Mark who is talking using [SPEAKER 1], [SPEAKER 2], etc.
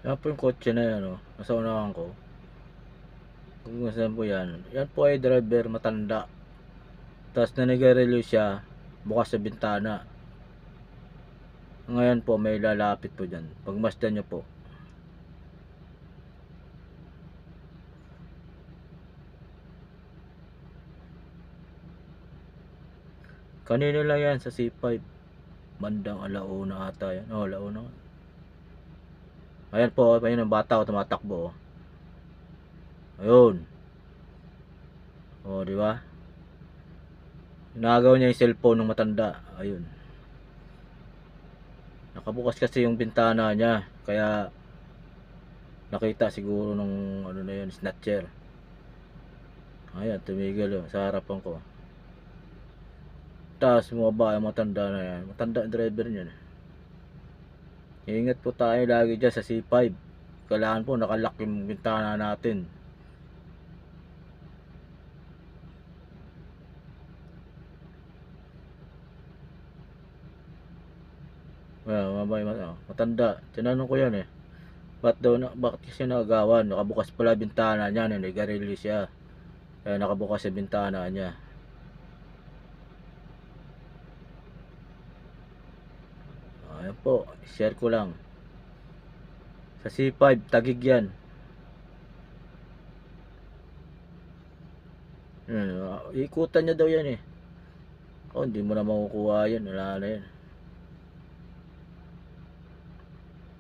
[SPEAKER 1] Yan po yung kotse na yan, oh. Nasa unahan ko. Kung saan po yan. Yan po ay driver matanda. Tapos nanigarilyo siya, bukas sa bintana. Ngayon po may lalapit po dyan. Pagmasdan nyo po. Kanino lang yan sa C5. Bandang alauna ata yan. Oh, alauna. Ayan po, ayun ang bata ko tumatakbo. Ayun. Oh, di ba? Nagaw niya yung cellphone ng matanda. Ayun. Nakabukas kasi yung bintana niya. Kaya nakita siguro nung ano na yun, snatcher. Ayan, tumigil yun, sa harapan ko. Tapos bumaba yung matanda na yan. Matanda ang driver niya. Ingat po tayo lagi dyan sa C5. Kailangan po nakalock yung bintana natin. Matanda. Tinanong ko yan eh. Bakit kasi nagagawan? Nakabukas pala bintana niya. Nanigarilyo siya. Kaya nakabukas yung bintana niya. Ayan po. Share ko lang. Sa C5. Tagig yan. Ikutan niya daw yan eh. Oh, hindi mo na makukuha yan. Wala na yan.